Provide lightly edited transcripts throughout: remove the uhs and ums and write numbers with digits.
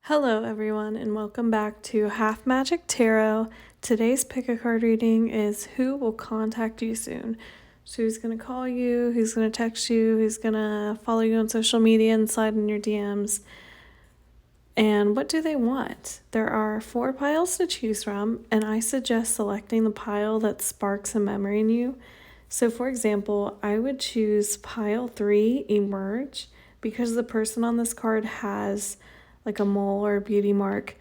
Hello everyone and welcome back to Half Magic Tarot. Today's pick a card reading is who will contact you soon. So who's going to call you, who's going to text you, who's going to follow you on social media and slide in your DMs. And what do they want? There are 4 piles to choose from, and I suggest selecting the pile that sparks a memory in you. So for example, I would choose pile 3, Emerge, because the person on this card has like a mole or a beauty mark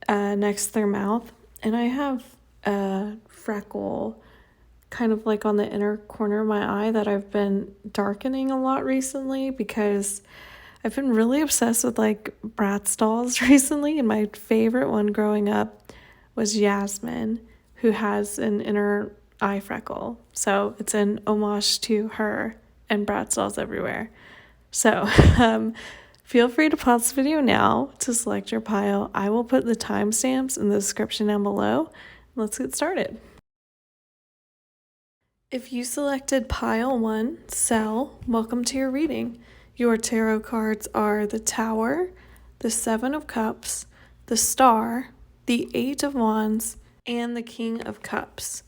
next to their mouth. And I have a freckle kind of like on the inner corner of my eye that I've been darkening a lot recently because I've been really obsessed with like Bratz dolls recently. And my favorite one growing up was Yasmin, who has an inner eye freckle. So it's an homage to her and Bratz dolls everywhere. So feel free to pause the video now to select your pile. I will put the timestamps in the description down below. Let's get started. If you selected pile 1, Sterle, welcome to your reading. Your tarot cards are the Tower, the 7 of Cups, the Star, the 8 of Wands, and the King of Cups.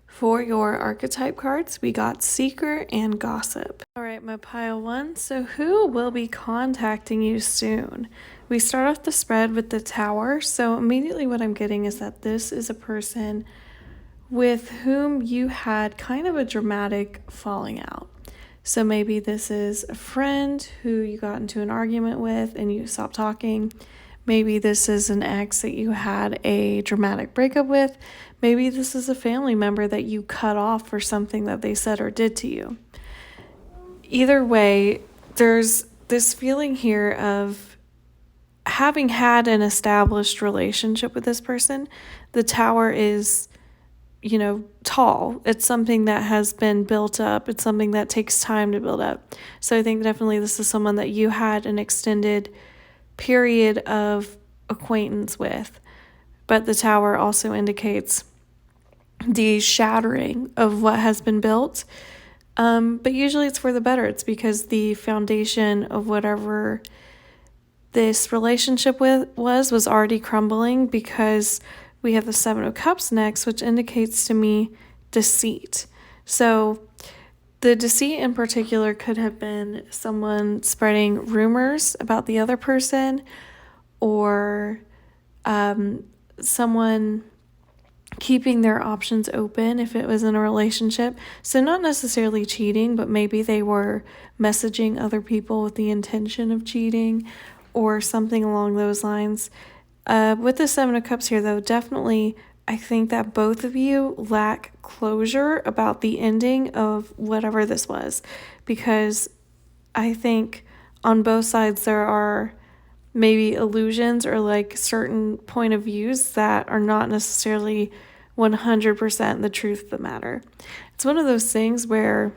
For your archetype cards, we got Seeker and Gossip. All right, my pile 1. So who will be contacting you soon? We start off the spread with the Tower. So immediately what I'm getting is that this is a person with whom you had kind of a dramatic falling out. So maybe this is a friend who you got into an argument with and you stopped talking. Maybe this is an ex that you had a dramatic breakup with. Maybe this is a family member that you cut off for something that they said or did to you. Either way, there's this feeling here of having had an established relationship with this person. The Tower is, tall. It's something that has been built up. It's something that takes time to build up. So I think definitely this is someone that you had an extended period of acquaintance with. But the Tower also indicates the shattering of what has been built. But usually it's for the better. It's because the foundation of whatever this relationship was already crumbling, because we have the 7 of Cups next, which indicates to me deceit. So the deceit in particular could have been someone spreading rumors about the other person, or someone keeping their options open if it was in a relationship. So not necessarily cheating, but maybe they were messaging other people with the intention of cheating or something along those lines. With the 7 of Cups here, though, definitely I think that both of you lack closure about the ending of whatever this was, because I think on both sides there are maybe illusions or like certain point of views that are not necessarily 100% the truth of the matter. It's one of those things where,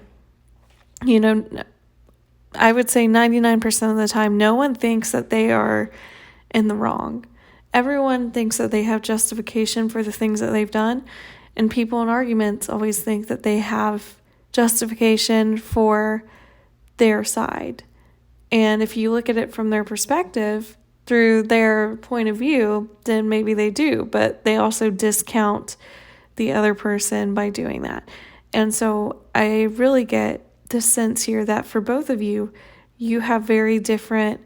I would say 99% of the time, no one thinks that they are in the wrong. Everyone thinks that they have justification for the things that they've done, and people in arguments always think that they have justification for their side. And if you look at it from their perspective, through their point of view, then maybe they do, but they also discount the other person by doing that. And so I really get the sense here that for both of you, you have very different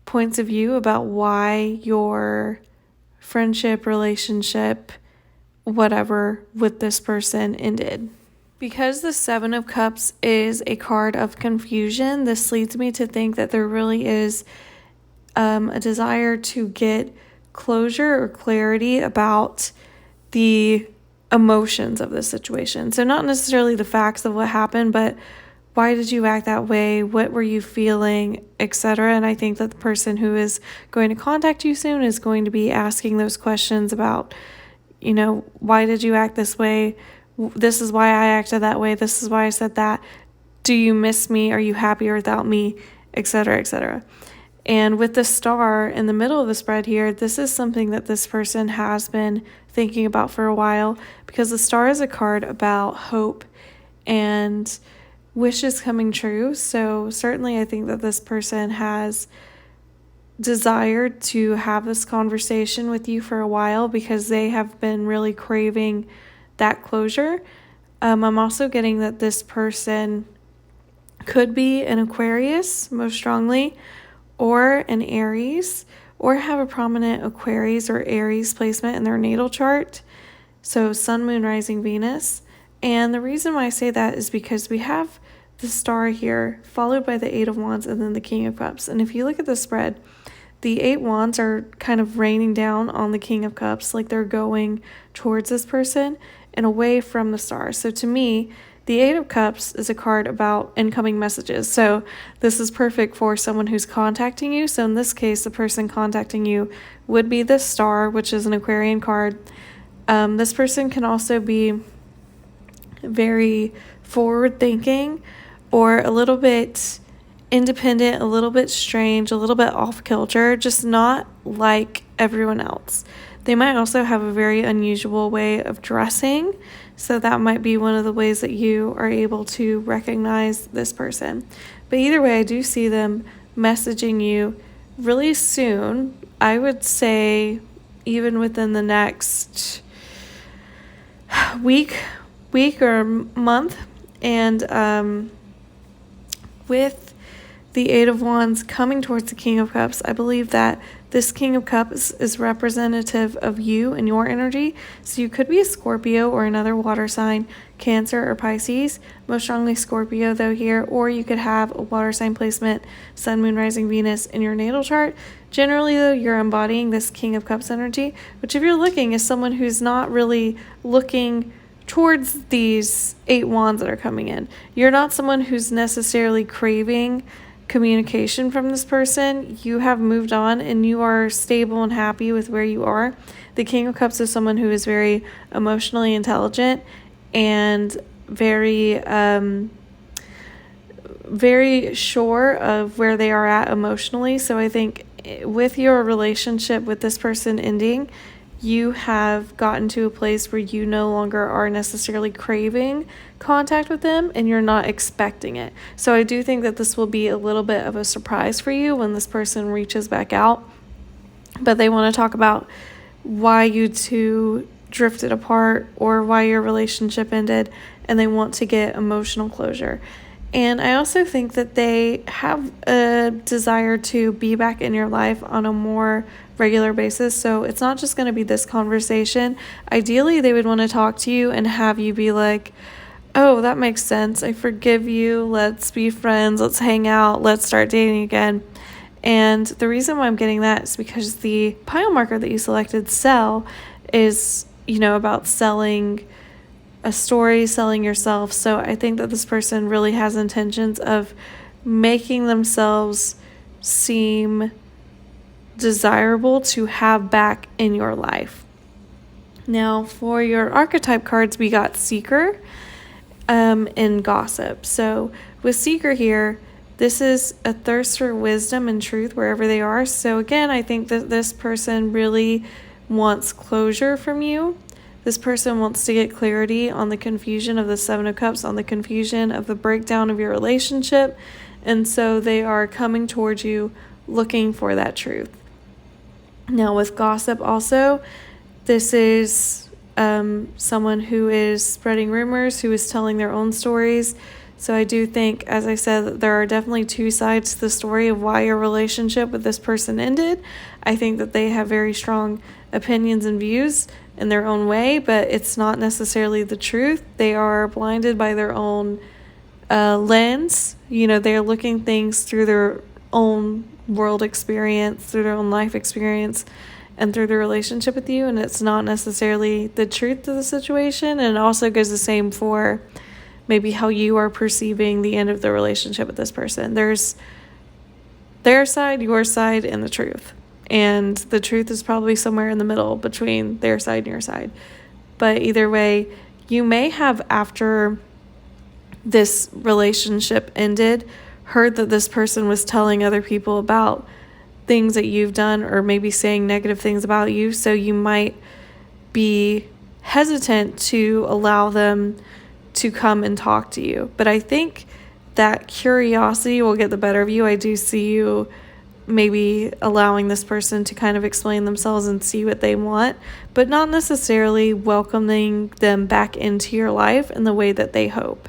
points of view about why your friendship, relationship, whatever with this person ended. Because the 7 of Cups is a card of confusion, this leads me to think that there really is a desire to get closure or clarity about the emotions of this situation. So not necessarily the facts of what happened, but why did you act that way? What were you feeling, etc.? And I think that the person who is going to contact you soon is going to be asking those questions about, why did you act this way? This is why I acted that way. This is why I said that. Do you miss me? Are you happier without me? Etc., etc. And with the Star in the middle of the spread here, this is something that this person has been thinking about for a while, because the Star is a card about hope and wishes coming true. So certainly I think that this person has desired to have this conversation with you for a while because they have been really craving that closure. I'm also getting that this person could be an Aquarius, most strongly, or an Aries, or have a prominent Aquarius or Aries placement in their natal chart. So Sun, Moon, Rising, Venus. And the reason why I say that is because we have the Star here, followed by the Eight of Wands, and then the King of Cups. And if you look at the spread, the Eight Wands are kind of raining down on the King of Cups, like they're going towards this person and away from the Star. So to me, the Eight of Cups is a card about incoming messages. So this is perfect for someone who's contacting you. So in this case, the person contacting you would be the Star, which is an Aquarian card. This person can also be very forward-thinking or a little bit independent, a little bit strange, a little bit off-kilter, just not like everyone else. They might also have a very unusual way of dressing, so that might be one of the ways that you are able to recognize this person. But either way, I do see them messaging you really soon. I would say even within the next week or month. And with the Eight of Wands coming towards the King of Cups, I believe that this King of Cups is representative of you and your energy. So you could be a Scorpio or another water sign, Cancer or Pisces, most strongly Scorpio though here, or you could have a water sign placement, Sun, Moon, Rising, Venus in your natal chart. Generally though, you're embodying this King of Cups energy, which if you're looking is someone who's not really looking towards these Eight Wands that are coming in. You're not someone who's necessarily craving communication from this person. You have moved on and you are stable and happy with where you are. The King of Cups is someone who is very emotionally intelligent and very sure of where they are at emotionally. So I think with your relationship with this person ending, you have gotten to a place where you no longer are necessarily craving contact with them and you're not expecting it. So I do think that this will be a little bit of a surprise for you when this person reaches back out. But they want to talk about why you two drifted apart or why your relationship ended, and they want to get emotional closure. And I also think that they have a desire to be back in your life on a more regular basis. So it's not just going to be this conversation. Ideally, they would want to talk to you and have you be like, oh, that makes sense. I forgive you. Let's be friends. Let's hang out. Let's start dating again. And the reason why I'm getting that is because the pile marker that you selected, sell, is, about selling a story, selling yourself. So I think that this person really has intentions of making themselves seem desirable to have back in your life. Now, for your archetype cards, we got Seeker and Gossip. So with Seeker here, this is a thirst for wisdom and truth wherever they are. So again, I think that this person really wants closure from you. This person wants to get clarity on the confusion of the Seven of Cups, on the confusion of the breakdown of your relationship. And so they are coming towards you looking for that truth. Now with Gossip also, this is someone who is spreading rumors, who is telling their own stories. So I do think, as I said, that there are definitely two sides to the story of why your relationship with this person ended. I think that they have very strong opinions and views in their own way, but it's not necessarily the truth. They are blinded by their own lens. They're looking things through their own world experience, through their own life experience, and through the relationship with you, and it's not necessarily the truth of the situation. And it also goes the same for maybe how you are perceiving the end of the relationship with this person. There's their side, your side, and the truth. And the truth is probably somewhere in the middle between their side and your side. But either way, you may have, after this relationship ended, heard that this person was telling other people about things that you've done, or maybe saying negative things about you. So you might be hesitant to allow them to come and talk to you. But I think that curiosity will get the better of you. I do see you maybe allowing this person to kind of explain themselves and see what they want, but not necessarily welcoming them back into your life in the way that they hope.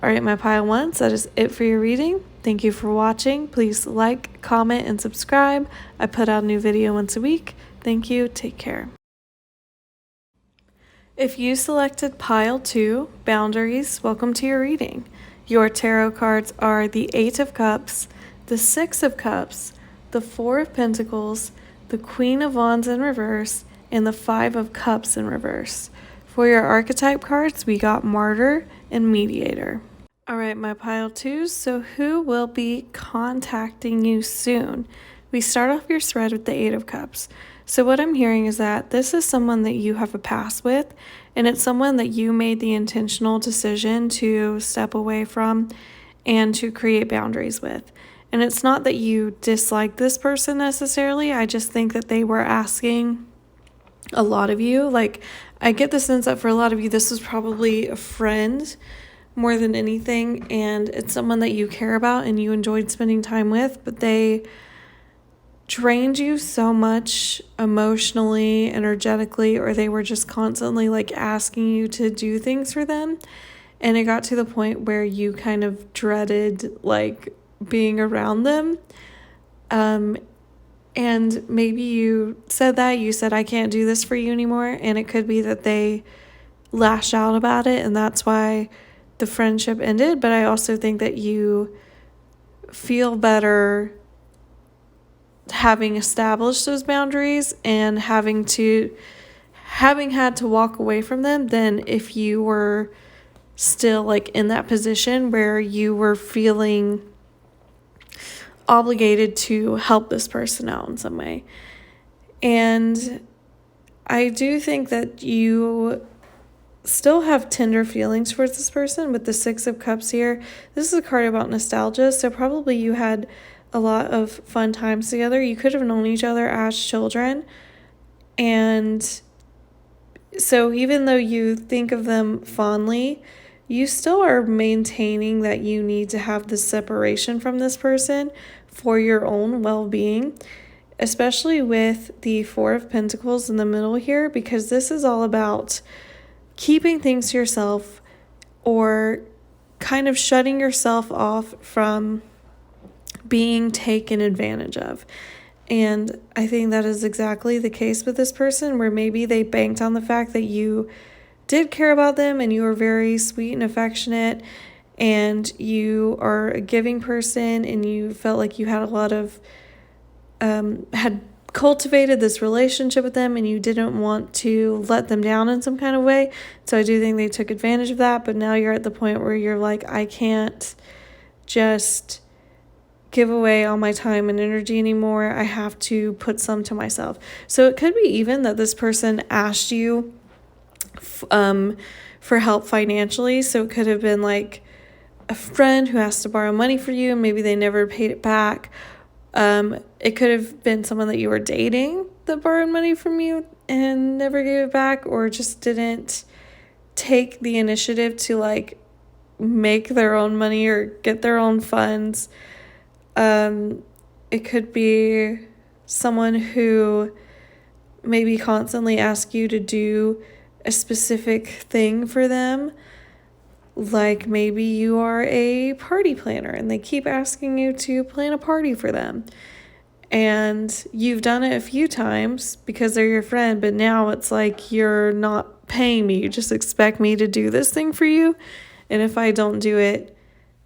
All right, my pile ones, that is it for your reading. Thank you for watching. Please like, comment, and subscribe. I put out a new video once a week. Thank you. Take care. If you selected pile 2, boundaries, welcome to your reading. Your tarot cards are the 8 of Cups, the 6 of Cups, the 4 of Pentacles, the Queen of Wands in reverse, and the 5 of Cups in reverse. For your archetype cards, we got Martyr and Mediator. All right, my pile 2s, so who will be contacting you soon? We start off your thread with the 8 of Cups. So what I'm hearing is that this is someone that you have a past with, and it's someone that you made the intentional decision to step away from and to create boundaries with. And it's not that you dislike this person necessarily. I just think that they were asking a lot of you. Like, I get the sense that for a lot of you, this was probably a friend more than anything, and it's someone that you care about and you enjoyed spending time with, but they drained you so much emotionally, energetically, or they were just constantly like asking you to do things for them, and it got to the point where you kind of dreaded like being around them. And maybe you said, I can't do this for you anymore, and it could be that they lashed out about it and that's why the friendship ended. But I also think that you feel better having established those boundaries and having had to walk away from them than if you were still like in that position where you were feeling obligated to help this person out in some way. And I do think that you still have tender feelings towards this person with the 6 of Cups here. This is a card about nostalgia, so probably you had a lot of fun times together. You could have known each other as children, and so even though you think of them fondly, you still are maintaining that you need to have this separation from this person for your own well-being, especially with the 4 of Pentacles in the middle here, because this is all about keeping things to yourself or kind of shutting yourself off from being taken advantage of. And I think that is exactly the case with this person, where maybe they banked on the fact that you did care about them and you were very sweet and affectionate and you are a giving person and you felt like you had a lot of had cultivated this relationship with them and you didn't want to let them down in some kind of way. So I do think they took advantage of that, but now you're at the point where you're like, I can't just give away all my time and energy anymore. I have to put some to myself. So it could be even that this person asked you for help financially. So it could have been like a friend who asked to borrow money for you and maybe they never paid it back. It could have been someone that you were dating that borrowed money from you and never gave it back, or just didn't take the initiative to like make their own money or get their own funds. It could be someone who maybe constantly asks you to do a specific thing for them. Like maybe you are a party planner and they keep asking you to plan a party for them. And you've done it a few times because they're your friend, but now it's like you're not paying me. You just expect me to do this thing for you. And if I don't do it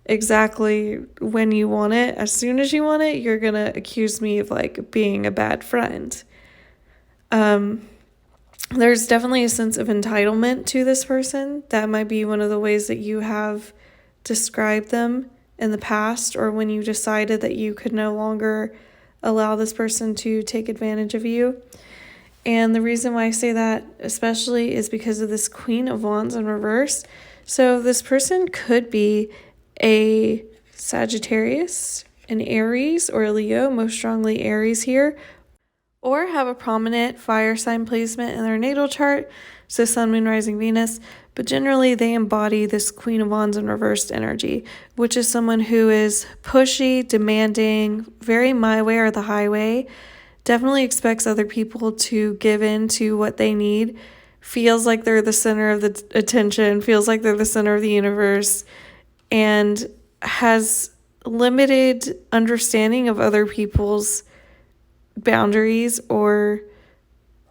exactly when you want it, as soon as you want it, you're going to accuse me of like being a bad friend. There's definitely a sense of entitlement to this person. That might be one of the ways that you have described them in the past, or when you decided that you could no longer allow this person to take advantage of you. And the reason why I say that especially is because of this Queen of Wands in reverse. So this person could be a Sagittarius, an Aries, or a Leo, most strongly Aries here, or have a prominent fire sign placement in their natal chart, so Sun, Moon, Rising, Venus, but generally they embody this Queen of Wands in reversed energy, which is someone who is pushy, demanding, very my way or the highway, definitely expects other people to give in to what they need, feels like they're the center of the attention, feels like they're the center of the universe, and has limited understanding of other people's boundaries or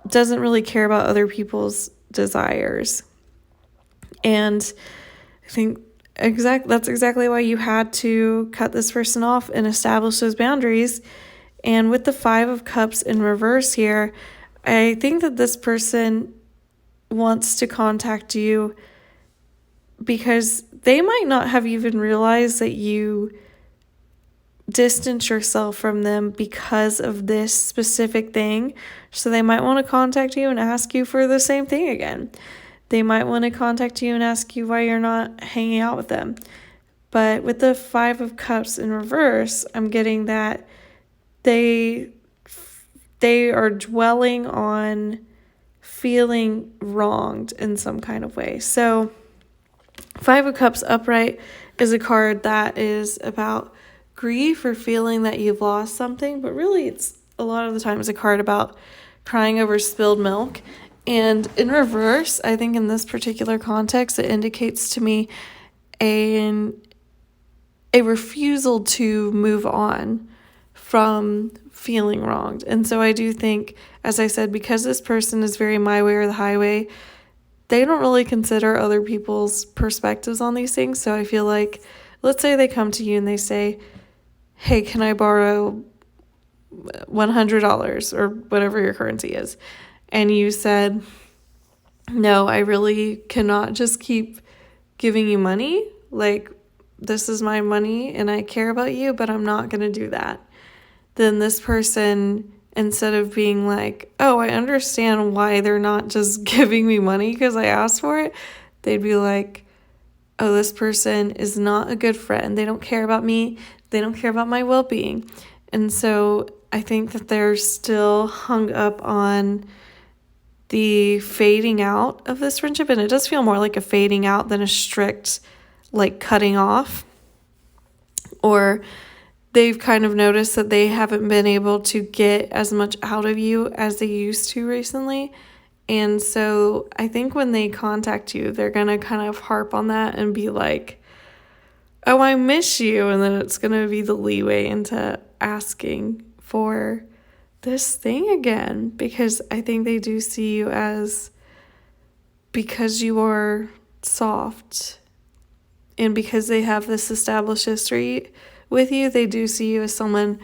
doesn't really care about other people's desires. And I think that's exactly why you had to cut this person off and establish those boundaries. And with the 5 of Cups in reverse here, I think that this person wants to contact you because they might not have even realized that you distance yourself from them because of this specific thing. So they might want to contact you and ask you for the same thing again. They might want to contact you and ask you why you're not hanging out with them. But with the 5 of Cups in reverse, I'm getting that they are dwelling on feeling wronged in some kind of way. So 5 of Cups upright is a card that is about grief or feeling that you've lost something, but really it's a lot of the time it's a card about crying over spilled milk. And in reverse, I think in this particular context, it indicates to me a refusal to move on from feeling wronged. And so I do think, as I said, because this person is very my way or the highway, they don't really consider other people's perspectives on these things. So I feel like, let's say they come to you and they say, hey, can I borrow $100 or whatever your currency is? And you said, no, I really cannot just keep giving you money. Like, this is my money and I care about you, but I'm not going to do that. Then this person, instead of being like, oh, I understand why they're not just giving me money because I asked for it, they'd be like, oh, this person is not a good friend. They don't care about me. They don't care about my well-being. And so I think that they're still hung up on the fading out of this friendship. And it does feel more like a fading out than a strict, like, cutting off. Or they've kind of noticed that they haven't been able to get as much out of you as they used to recently. And so I think when they contact you, they're going to kind of harp on that and be like, oh, I miss you. And then it's going to be the leeway into asking for this thing again, because I think they do see you as, because you are soft and because they have this established history with you, they do see you as someone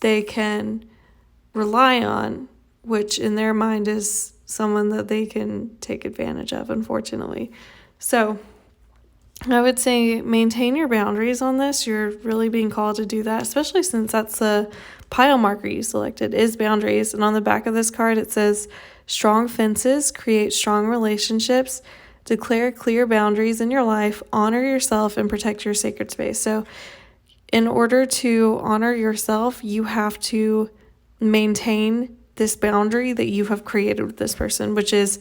they can rely on, which in their mind is someone that they can take advantage of, unfortunately. So I would say maintain your boundaries on this. You're really being called to do that, especially since that's the pile marker you selected, is boundaries. And on the back of this card, it says, strong fences create strong relationships. Declare clear boundaries in your life. Honor yourself and protect your sacred space. So in order to honor yourself, you have to maintain this boundary that you have created with this person, which is,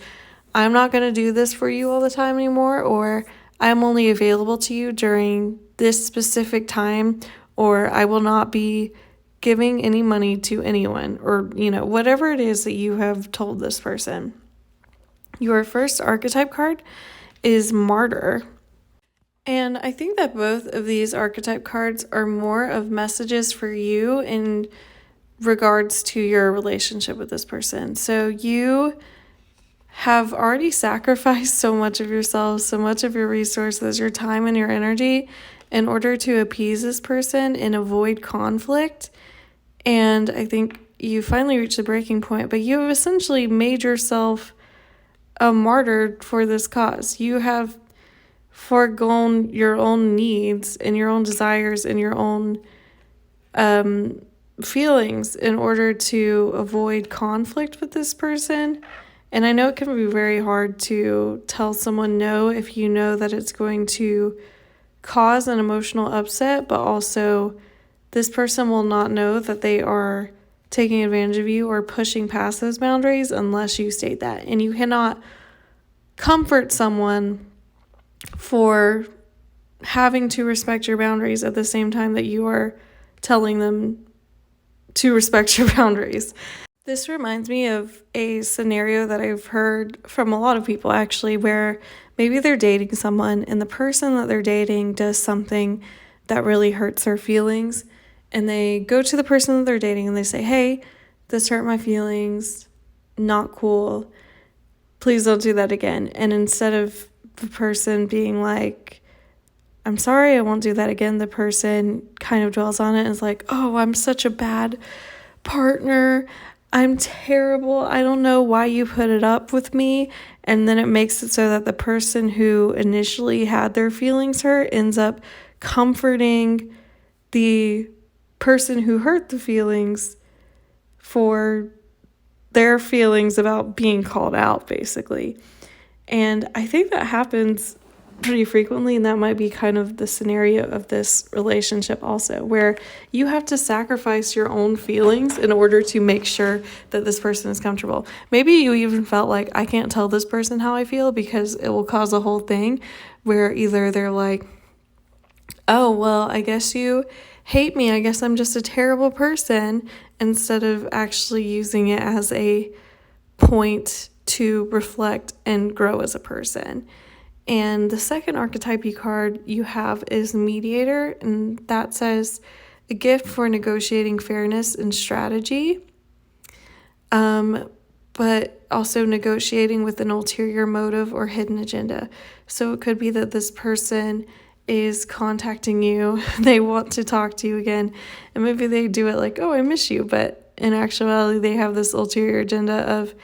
I'm not going to do this for you all the time anymore, or I'm only available to you during this specific time, or I will not be giving any money to anyone, or, whatever it is that you have told this person. Your first archetype card is Martyr. And I think that both of these archetype cards are more of messages for you in regards to your relationship with this person. So you have already sacrificed so much of yourself, so much of your resources, your time and your energy in order to appease this person and avoid conflict. And I think you finally reached the breaking point, but you have essentially made yourself a martyr for this cause. You have foregone your own needs and your own desires and your own feelings in order to avoid conflict with this person. And I know it can be very hard to tell someone no if you know that it's going to cause an emotional upset, but also this person will not know that they are taking advantage of you or pushing past those boundaries unless you state that. And you cannot comfort someone for having to respect your boundaries at the same time that you are telling them to respect your boundaries. This reminds me of a scenario that I've heard from a lot of people actually, where maybe they're dating someone and the person that they're dating does something that really hurts their feelings, and they go to the person that they're dating and they say, hey, this hurt my feelings, not cool, please don't do that again. And instead of the person being like, I'm sorry, I won't do that again, the person kind of dwells on it and is like, oh, I'm such a bad partner, I'm terrible, I don't know why you put it up with me. And then it makes it so that the person who initially had their feelings hurt ends up comforting the person who hurt the feelings for their feelings about being called out, basically. And I think that happens pretty frequently, and that might be kind of the scenario of this relationship also, where you have to sacrifice your own feelings in order to make sure that this person is comfortable. Maybe you even felt like, I can't tell this person how I feel because it will cause a whole thing where either they're like, oh, well, I guess you hate me, I guess I'm just a terrible person, instead of actually using it as a point to reflect and grow as a person. And the second archetype card you have is Mediator, and that says a gift for negotiating fairness and strategy, but also negotiating with an ulterior motive or hidden agenda. So it could be that this person is contacting you, they want to talk to you again, and maybe they do it like, oh, I miss you, but in actuality they have this ulterior agenda of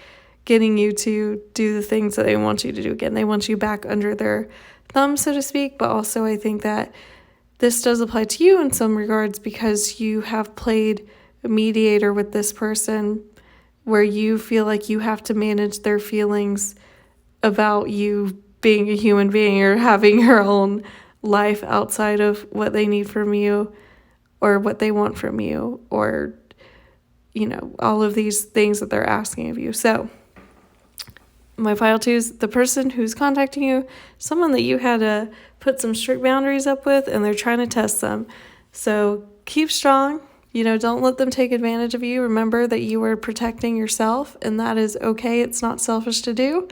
getting you to do the things that they want you to do again. They want you back under their thumb, so to speak. But also I think that this does apply to you in some regards because you have played a mediator with this person where you feel like you have to manage their feelings about you being a human being or having your own life outside of what they need from you or what they want from you, or, you know, all of these things that they're asking of you. So my pile 2 is the person who's contacting you, someone that you had to put some strict boundaries up with, and they're trying to test them. So keep strong. You know, don't let them take advantage of you. Remember that you are protecting yourself, and that is okay. It's not selfish to do.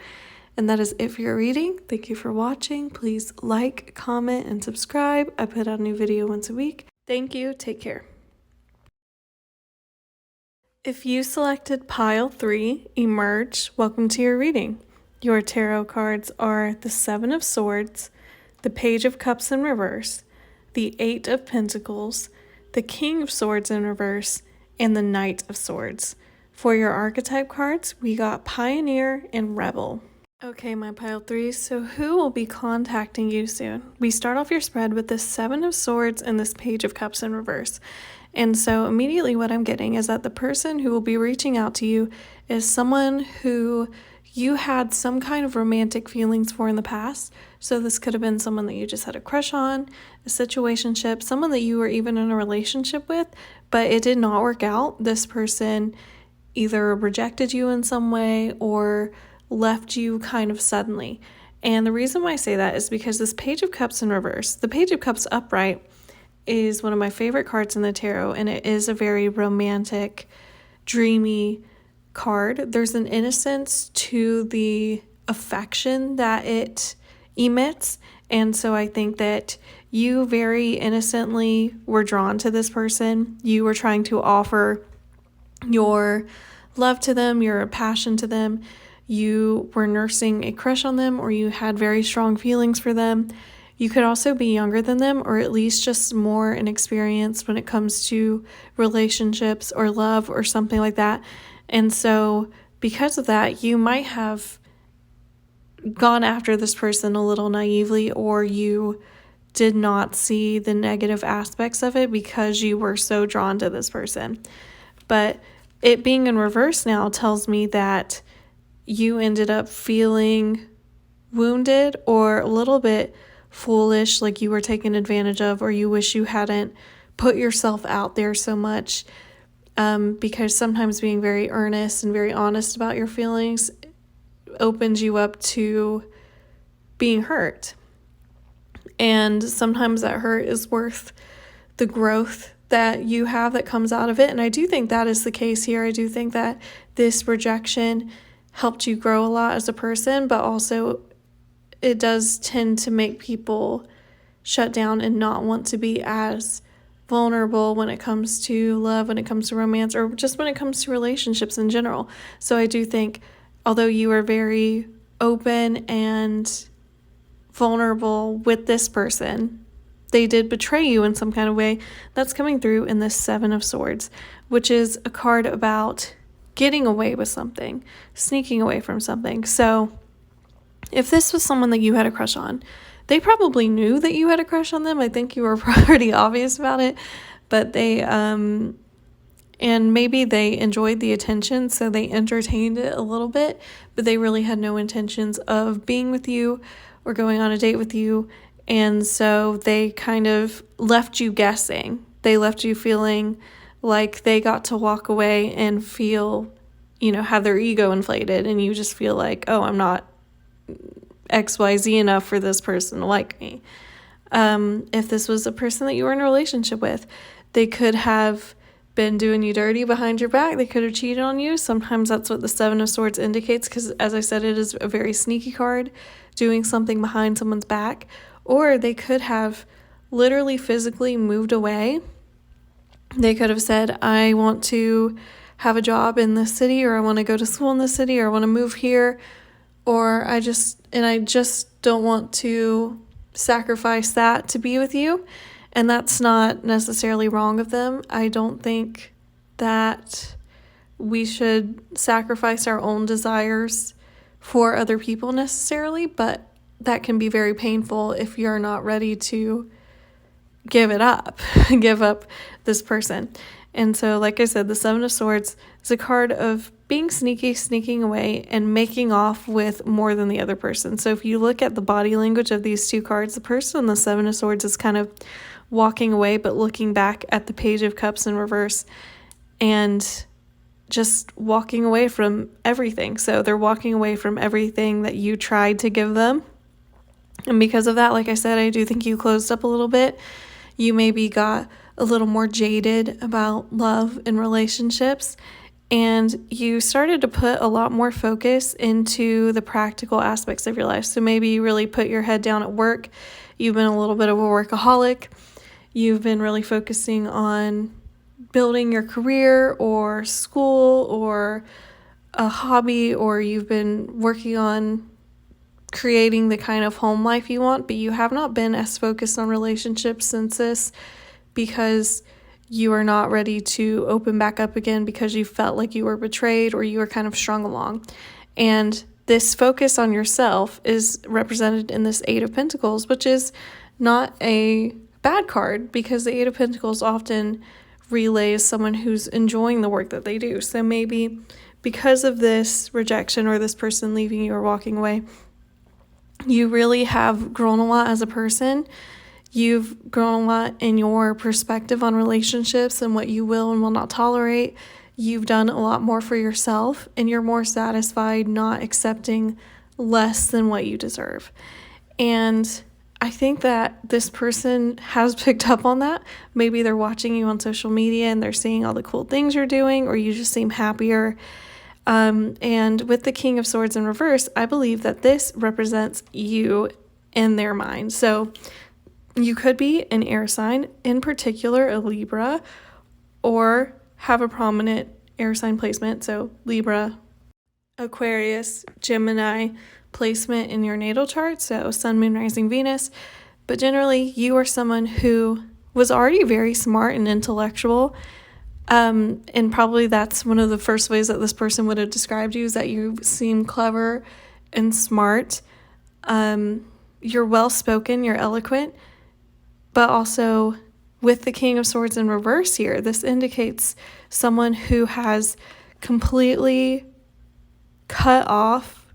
And that is it for your reading. Thank you for watching. Please like, comment, and subscribe. I put out a new video once a week. Thank you. Take care. If you selected pile 3, Emerge, welcome to your reading. Your tarot cards are the 7 of Swords, the Page of Cups in reverse, the 8 of Pentacles, the King of Swords in reverse, and the Knight of Swords. For your archetype cards, we got Pioneer and Rebel. Okay, my pile 3, so who will be contacting you soon? We start off your spread with this 7 of Swords and this Page of Cups in reverse. And so immediately what I'm getting is that the person who will be reaching out to you is someone who you had some kind of romantic feelings for in the past. So this could have been someone that you just had a crush on, a situationship, someone that you were even in a relationship with, but it did not work out. This person either rejected you in some way or left you kind of suddenly. And the reason why I say that is because this Page of Cups in reverse, the Page of Cups upright, is one of my favorite cards in the tarot, and it is a very romantic, dreamy card. There's an innocence to the affection that it emits, and so I think that you very innocently were drawn to this person. You were trying to offer your love to them, your passion to them. You were nursing a crush on them, or you had very strong feelings for them. You could also be younger than them, or at least just more inexperienced when it comes to relationships or love or something like that. And so because of that, you might have gone after this person a little naively, or you did not see the negative aspects of it because you were so drawn to this person. But it being in reverse now tells me that you ended up feeling wounded or a little bit foolish, like you were taken advantage of, or you wish you hadn't put yourself out there so much. because sometimes being very earnest and very honest about your feelings opens you up to being hurt. And sometimes that hurt is worth the growth that you have that comes out of it. And I do think that is the case here. I do think that this rejection helped you grow a lot as a person, but also it does tend to make people shut down and not want to be as vulnerable when it comes to love, when it comes to romance, or just when it comes to relationships in general. So I do think, although you are very open and vulnerable with this person, they did betray you in some kind of way. That's coming through in this Seven of Swords, which is a card about getting away with something, sneaking away from something. So if this was someone that you had a crush on, they probably knew that you had a crush on them. I think you were pretty obvious about it, but and maybe they enjoyed the attention, so they entertained it a little bit, but they really had no intentions of being with you or going on a date with you. And so they kind of left you guessing. They left you feeling like they got to walk away and feel, have their ego inflated. And you just feel like, oh, I'm not XYZ enough for this person to like me. If this was a person that you were in a relationship with, they could have been doing you dirty behind your back. They could have cheated on you. Sometimes that's what the Seven of Swords indicates, because as I said, it is a very sneaky card, doing something behind someone's back. Or they could have literally physically moved away. They could have said, I want to have a job in this city, or I want to go to school in this city, or I want to move here, or I just don't want to sacrifice that to be with you. And that's not necessarily wrong of them. I don't think that we should sacrifice our own desires for other people necessarily, but that can be very painful if you're not ready to give it up, give up this person. And so, like I said, the Seven of Swords is a card of being sneaky, sneaking away, and making off with more than the other person. So if you look at the body language of these two cards, the person on the Seven of Swords is kind of walking away, but looking back at the Page of Cups in reverse and just walking away from everything. So they're walking away from everything that you tried to give them. And because of that, like I said, I do think you closed up a little bit. You maybe got a little more jaded about love and relationships, and you started to put a lot more focus into the practical aspects of your life. So maybe you really put your head down at work. You've been a little bit of a workaholic. You've been really focusing on building your career or school or a hobby, or you've been working on creating the kind of home life you want, but you have not been as focused on relationships since this, because you are not ready to open back up again because you felt like you were betrayed or you were kind of strung along. And this focus on yourself is represented in this Eight of Pentacles, which is not a bad card, because the Eight of Pentacles often relays someone who's enjoying the work that they do. So maybe because of this rejection or this person leaving you or walking away, you really have grown a lot as a person. You've grown a lot in your perspective on relationships and what you will and will not tolerate. You've done a lot more for yourself, and you're more satisfied not accepting less than what you deserve. And I think that this person has picked up on that. Maybe they're watching you on social media and they're seeing all the cool things you're doing, or you just seem happier. And with the King of Swords in reverse, I believe that this represents you in their mind. So you could be an air sign, in particular a Libra, or have a prominent air sign placement. So Libra, Aquarius, Gemini placement in your natal chart. So Sun, Moon, Rising, Venus. But generally, you are someone who was already very smart and intellectual. And probably that's one of the first ways that this person would have described you, is that you seem clever and smart. You're well-spoken, you're eloquent, but also with the King of Swords in reverse here, this indicates someone who has completely cut off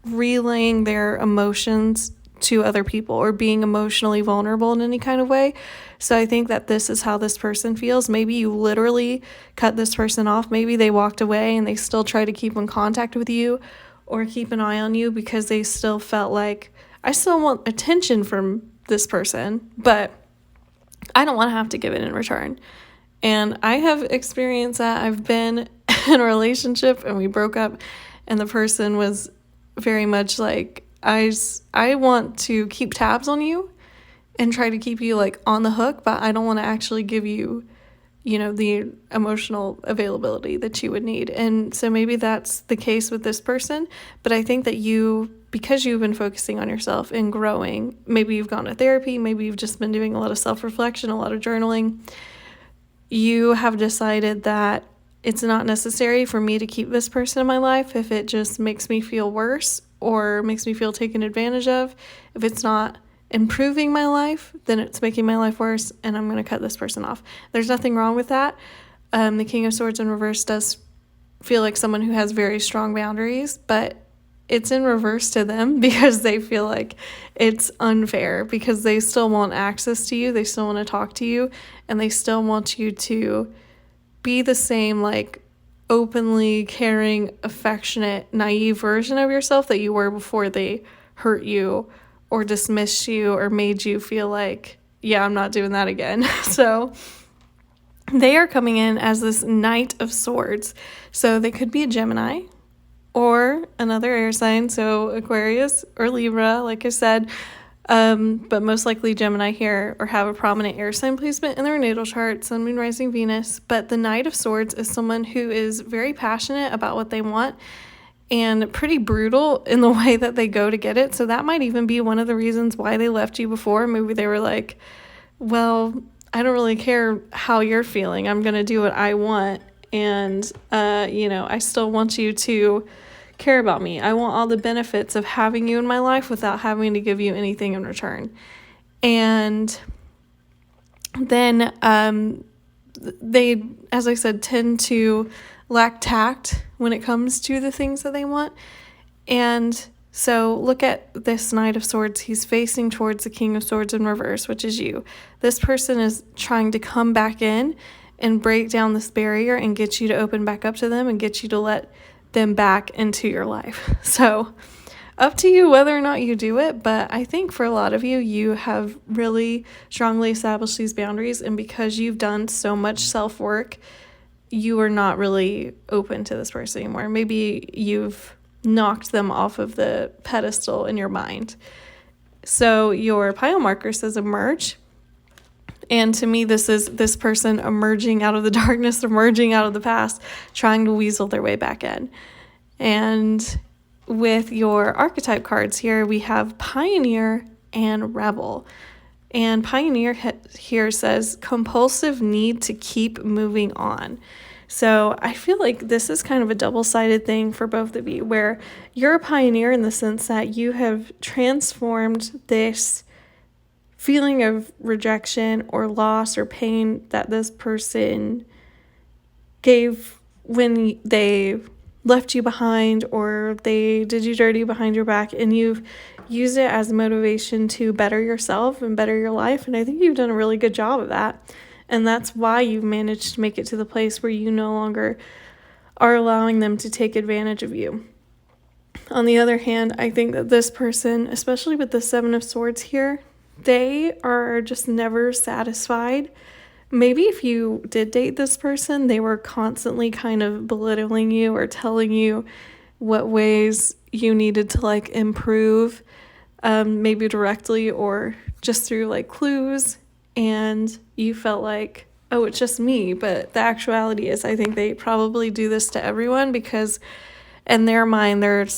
relaying their emotions to other people or being emotionally vulnerable in any kind of way. So I think that this is how this person feels. Maybe you literally cut this person off. Maybe they walked away and they still try to keep in contact with you or keep an eye on you because they still felt like, I still want attention from this person, but I don't want to have to give it in return. And I have experienced that. I've been in a relationship and we broke up and the person was very much like, I want to keep tabs on you and try to keep you like on the hook, but I don't want to actually give you, the emotional availability that you would need. And so maybe that's the case with this person, but I think that because you've been focusing on yourself and growing, maybe you've gone to therapy, maybe you've just been doing a lot of self-reflection, a lot of journaling, you have decided that it's not necessary for me to keep this person in my life if it just makes me feel worse or makes me feel taken advantage of. If it's not improving my life, then it's making my life worse, and I'm going to cut this person off. There's nothing wrong with that. The King of Swords in reverse does feel like someone who has very strong boundaries, but it's in reverse to them because they feel like it's unfair because they still want access to you, they still want to talk to you, and they still want you to be the same, like, openly caring, affectionate, naive version of yourself that you were before they hurt you or dismissed you or made you feel like, yeah, I'm not doing that again. So they are coming in as this Knight of Swords. So they could be a Gemini or another air sign, so Aquarius or Libra, like I said, but most likely Gemini here, or have a prominent air sign placement in their natal chart, Sun, Moon, Rising, Venus. But the Knight of Swords is someone who is very passionate about what they want and pretty brutal in the way that they go to get it. So that might even be one of the reasons why they left you before. Maybe they were like, well, I don't really care how you're feeling. I'm going to do what I want. And, I still want you to care about me. I want all the benefits of having you in my life without having to give you anything in return. And then they, as I said, tend to lack tact when it comes to the things that they want. And so look at this Knight of Swords. He's facing towards the King of Swords in reverse, which is you. This person is trying to come back in and break down this barrier and get you to open back up to them and get you to let them back into your life. So up to you whether or not you do it, but I think for a lot of you, you have really strongly established these boundaries, and because you've done so much self-work, you are not really open to this person anymore. Maybe you've knocked them off of the pedestal in your mind. So your pile marker says emerge. And to me, this is this person emerging out of the darkness, emerging out of the past, trying to weasel their way back in. And with your archetype cards here, we have Pioneer and Rebel. And Pioneer here says compulsive need to keep moving on. So I feel like this is kind of a double-sided thing for both of you, where you're a pioneer in the sense that you have transformed this feeling of rejection or loss or pain that this person gave when they left you behind or they did you dirty behind your back, and you've used it as motivation to better yourself and better your life. And I think you've done a really good job of that. And that's why you've managed to make it to the place where you no longer are allowing them to take advantage of you. On the other hand, I think that this person, especially with the Seven of Swords here, they are just never satisfied. Maybe if you did date this person, they were constantly kind of belittling you or telling you what ways you needed to improve, maybe directly or just through clues. And you felt like, oh, it's just me. But the actuality is, I think they probably do this to everyone because in their mind, they're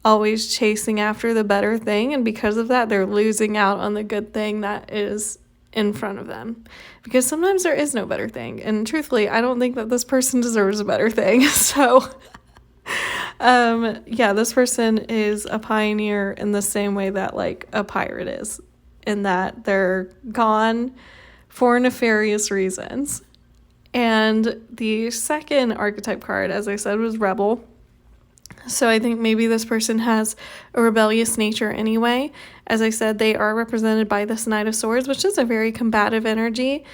always chasing after the better thing. And because of that, they're losing out on the good thing that is in front of them. Because sometimes there is no better thing. And truthfully, I don't think that this person deserves a better thing. So, this person is a pioneer in the same way that a pirate is. In that they're gone for nefarious reasons. And the second archetype card, as I said, was Rebel. So I think maybe this person has a rebellious nature anyway. As I said, they are represented by this Knight of Swords, which is a very combative energy.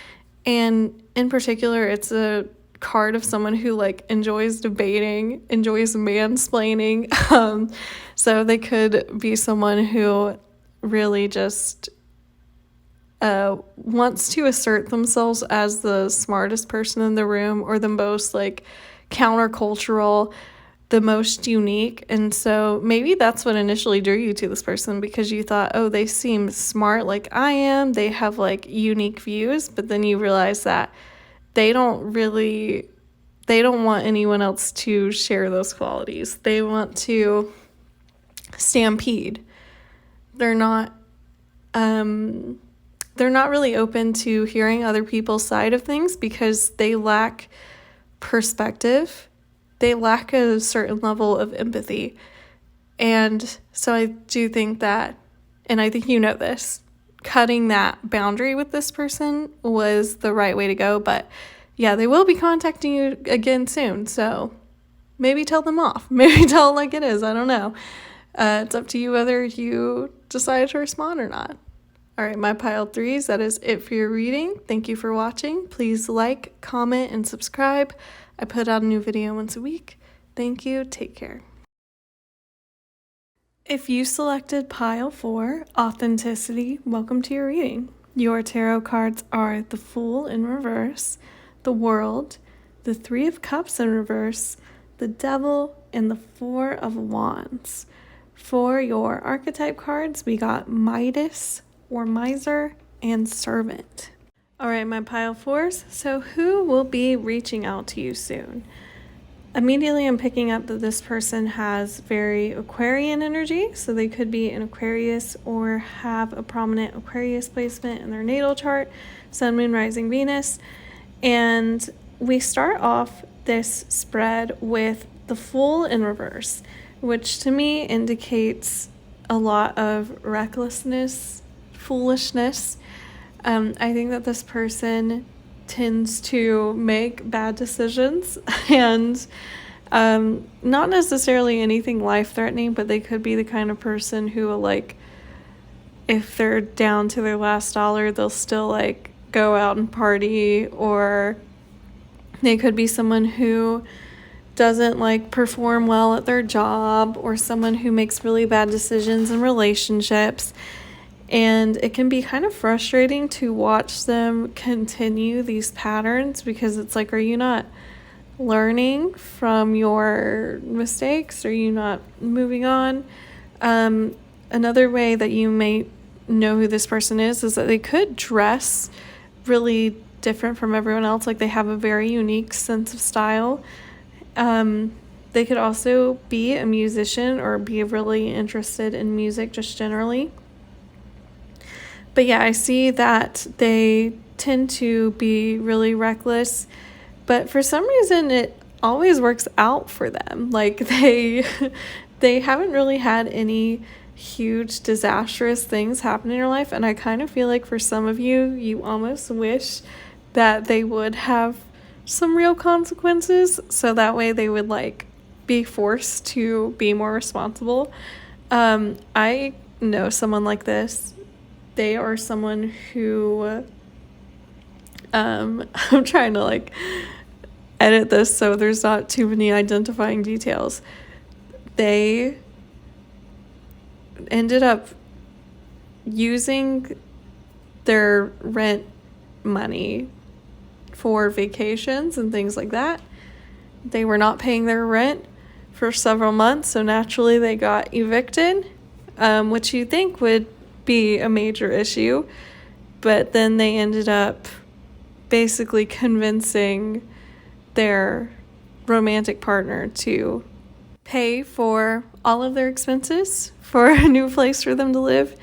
And in particular, it's a card of someone who like enjoys debating, enjoys mansplaining. So they could be someone who really just wants to assert themselves as the smartest person in the room, or the most like countercultural, the most unique. And so maybe that's what initially drew you to this person, because you thought, oh, they seem smart like I am, they have like unique views, but then you realize that they don't want anyone else to share those qualities. They want to stampede. They're not really open to hearing other people's side of things because they lack perspective. They lack a certain level of empathy. And so I do think that, and I think you know this, cutting that boundary with this person was the right way to go. But yeah, they will be contacting you again soon. So maybe tell them off. Maybe tell it like it is. I don't know. It's up to you whether you decide to respond or not. All right, my pile 3s, that is it for your reading. Thank you for watching. Please like, comment, and subscribe. I put out a new video once a week. Thank you. Take care. If you selected pile 4, Authenticity, welcome to your reading. Your tarot cards are the Fool in reverse, the World, the 3 of Cups in reverse, the Devil, and the 4 of Wands. For your archetype cards, we got Midas, or Miser, and Servant. All right, my pile 4s. So who will be reaching out to you soon? Immediately I'm picking up that this person has very Aquarian energy. So they could be an Aquarius or have a prominent Aquarius placement in their natal chart, Sun, Moon, Rising, Venus. And we start off this spread with the Fool in reverse, which to me indicates a lot of recklessness, foolishness. I think that this person tends to make bad decisions and not necessarily anything life-threatening, but they could be the kind of person who will, like, if they're down to their last dollar, they'll still like go out and party. Or they could be someone who doesn't like perform well at their job, or someone who makes really bad decisions in relationships. And it can be kind of frustrating to watch them continue these patterns, because it's like, are you not learning from your mistakes? Are you not moving on? Another way that you may know who this person is that they could dress really different from everyone else. Like, they have a very unique sense of style. They could also be a musician or be really interested in music just generally. But yeah, I see that they tend to be really reckless, but for some reason it always works out for them. Like, they haven't really had any huge disastrous things happen in your life, and I kind of feel like for some of you, you almost wish that they would have some real consequences, so that way they would like be forced to be more responsible. I know someone like this. They are someone who, I'm trying to like edit this so there's not too many identifying details. They ended up using their rent money for vacations and things like that. They were not paying their rent for several months, so naturally they got evicted, which you think would be a major issue, but then they ended up basically convincing their romantic partner to pay for all of their expenses for a new place for them to live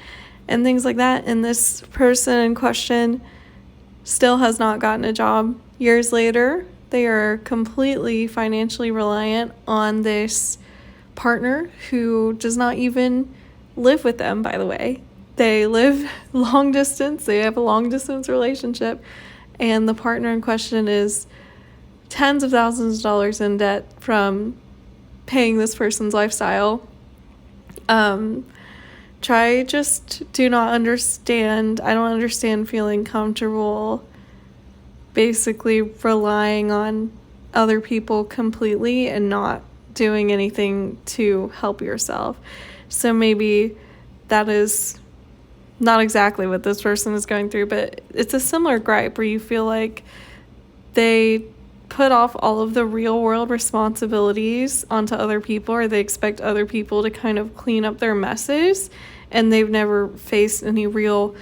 and things like that. And this person in question still has not gotten a job. Years later, they are completely financially reliant on this partner who does not even live with them, by the way. They live long distance. They have a long distance relationship. And the partner in question is tens of thousands of dollars in debt from paying this person's lifestyle. Try just do not understand. I don't understand feeling comfortable basically relying on other people completely and not doing anything to help yourself. So maybe that is not exactly what this person is going through, but it's a similar gripe where you feel like they put off all of the real world responsibilities onto other people, or they expect other people to kind of clean up their messes, and they've never faced any real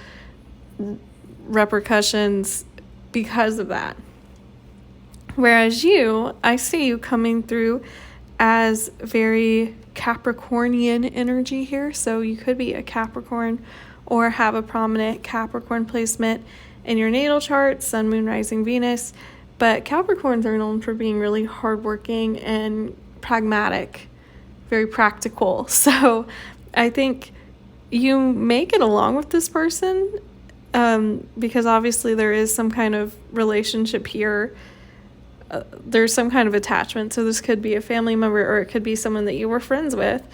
repercussions because of that. Whereas you, I see you coming through as very Capricornian energy here. So you could be a Capricorn or have a prominent Capricorn placement in your natal chart, Sun, Moon, Rising, Venus. But Capricorns are known for being really hardworking and pragmatic, very practical. So I think you may get along with this person because obviously there is some kind of relationship here. There's some kind of attachment. So this could be a family member or it could be someone that you were friends with.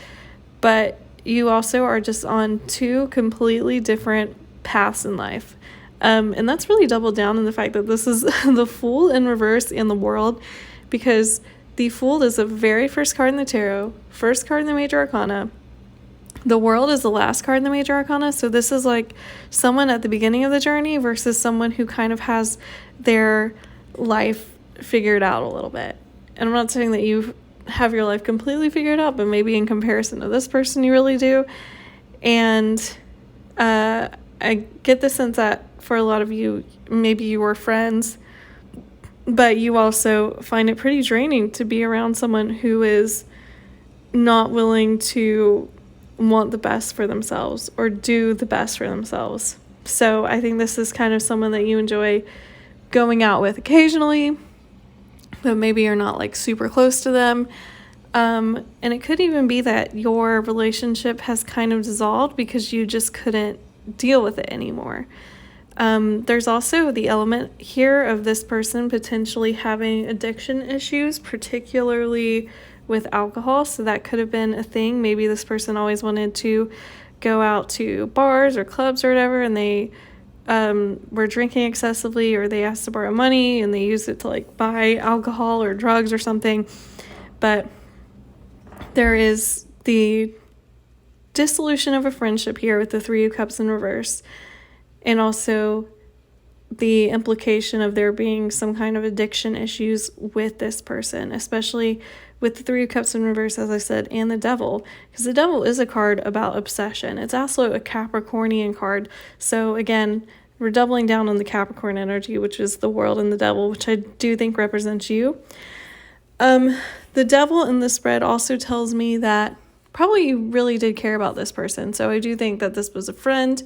But you also are just on two completely different paths in life. And that's really doubled down in the fact that this is the Fool in reverse in the World, because the Fool is the very first card in the tarot, first card in the Major Arcana. The World is the last card in the Major Arcana, so this is like someone at the beginning of the journey versus someone who kind of has their life figured out a little bit. And I'm not saying that you have your life completely figured out, but maybe in comparison to this person you really do. And I get the sense that for a lot of you, maybe you were friends, but you also find it pretty draining to be around someone who is not willing to want the best for themselves or do the best for themselves. So I think this is kind of someone that you enjoy going out with occasionally, but maybe you're not like super close to them. And it could even be that your relationship has kind of dissolved because you just couldn't deal with it anymore. There's also the element here of this person potentially having addiction issues, particularly with alcohol. So that could have been a thing. Maybe this person always wanted to go out to bars or clubs or whatever, and they were drinking excessively, or they asked to borrow money and they used it to like buy alcohol or drugs or something. But there is the dissolution of a friendship here with the Three of Cups in reverse, and also the implication of there being some kind of addiction issues with this person, especially with the Three of Cups in reverse, as I said, and the Devil, because the Devil is a card about obsession. It's also a Capricornian card. So again, we're doubling down on the Capricorn energy, which is the World and the Devil, which I do think represents you. The Devil in the spread also tells me that probably you really did care about this person. So I do think that this was a friend,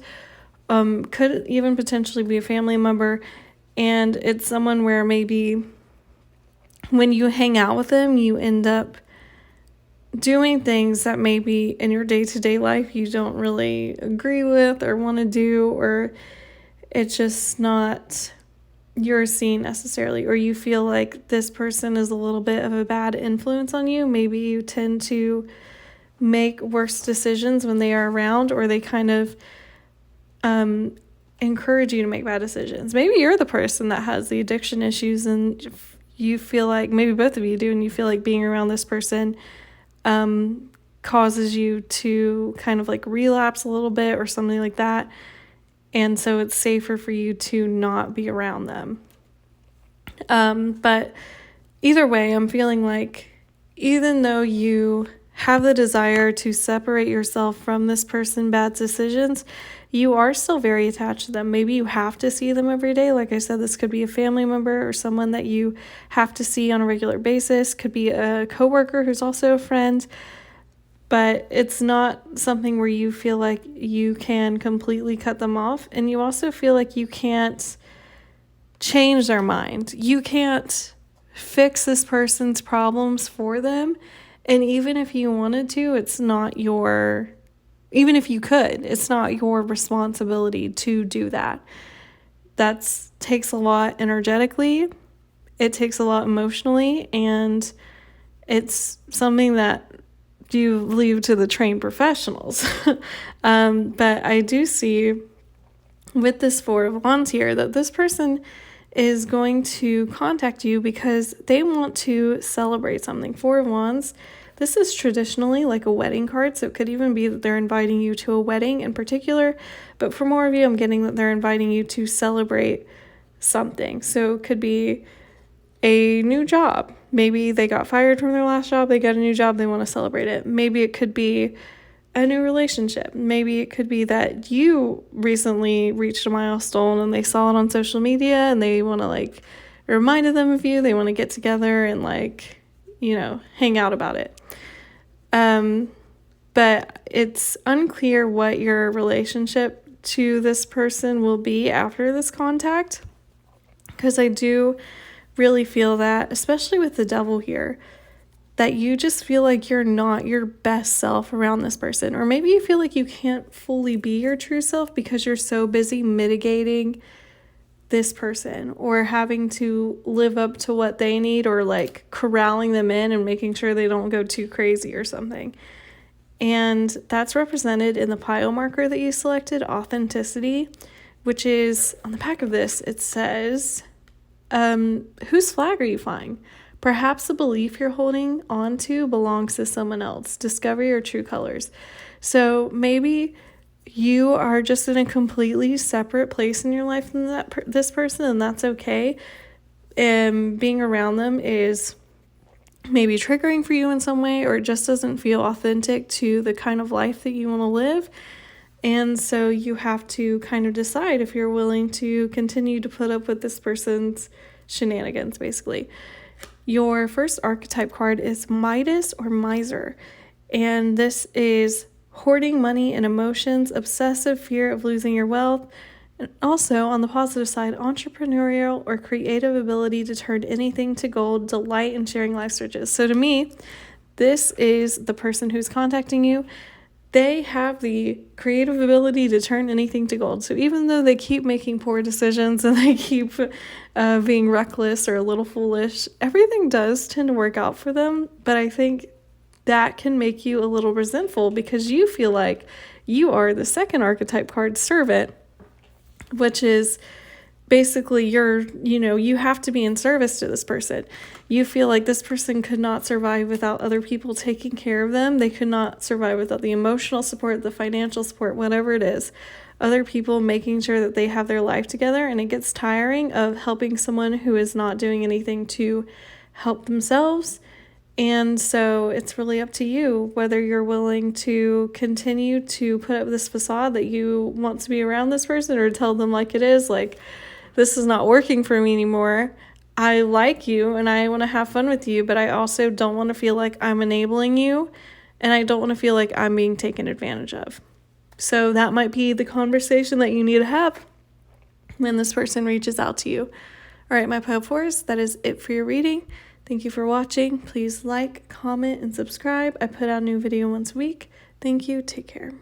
could even potentially be a family member, and it's someone where maybe when you hang out with them, you end up doing things that maybe in your day-to-day life you don't really agree with or want to do, or it's just not your scene necessarily, or you feel like this person is a little bit of a bad influence on you. Maybe you tend to make worse decisions when they are around, or they kind of encourage you to make bad decisions. Maybe you're the person that has the addiction issues and you feel like, maybe both of you do, and you feel like being around this person causes you to kind of like relapse a little bit or something like that. And so it's safer for you to not be around them. But either way, I'm feeling like even though you have the desire to separate yourself from this person, bad decisions, you are still very attached to them. Maybe you have to see them every day. Like I said, this could be a family member or someone that you have to see on a regular basis. Could be a coworker who's also a friend. But it's not something where you feel like you can completely cut them off. And you also feel like you can't change their mind. You can't fix this person's problems for them. And even if you wanted to, it's not your, even if you could, it's not your responsibility to do that. That takes a lot energetically. It takes a lot emotionally, and It's something that you leave to the trained professionals. But I do see with this Four of Wands here that this person is going to contact you because they want to celebrate something. Four of Wands, this is traditionally like a wedding card, so it could even be that they're inviting you to a wedding in particular, but for more of you, I'm getting that they're inviting you to celebrate something. So it could be a new job. Maybe they got fired from their last job, they got a new job, they want to celebrate it. Maybe it could be a new relationship. Maybe it could be that you recently reached a milestone and they saw it on social media and they want to like reminded them of you. They want to get together and like, hang out about it. But it's unclear what your relationship to this person will be after this contact, because I do really feel that, especially with the Devil here, that you just feel like you're not your best self around this person. Or maybe you feel like you can't fully be your true self because you're so busy mitigating this person or having to live up to what they need, or like corralling them in and making sure they don't go too crazy or something. And that's represented in the pile marker that you selected, authenticity, which is on the back of this. It says, whose flag are you flying? Perhaps the belief you're holding on to belongs to someone else. Discover your true colors. So maybe you are just in a completely separate place in your life than this person, and that's okay. And being around them is maybe triggering for you in some way, or it just doesn't feel authentic to the kind of life that you want to live. And so you have to kind of decide if you're willing to continue to put up with this person's shenanigans, basically. Your first archetype card is Midas or Miser, and this is hoarding money and emotions, obsessive fear of losing your wealth, and also on the positive side, entrepreneurial or creative ability to turn anything to gold, delight in sharing life's riches. So to me, this is the person who's contacting you. They have the creative ability to turn anything to gold. So even though they keep making poor decisions and they keep being reckless or a little foolish, everything does tend to work out for them. But I think that can make you a little resentful because you feel like you are the second archetype card, servant, which is basically you have to be in service to this person. You feel like this person could not survive without other people taking care of them. They could not survive without the emotional support, the financial support, whatever it is. Other people making sure that they have their life together, and it gets tiring of helping someone who is not doing anything to help themselves. And so it's really up to you whether you're willing to continue to put up this facade that you want to be around this person, or tell them like it is, like, this is not working for me anymore. I like you and I want to have fun with you, but I also don't want to feel like I'm enabling you, and I don't want to feel like I'm being taken advantage of. So that might be the conversation that you need to have when this person reaches out to you. All right, my pile fours, that is it for your reading. Thank you for watching. Please like, comment, and subscribe. I put out a new video once a week. Thank you. Take care.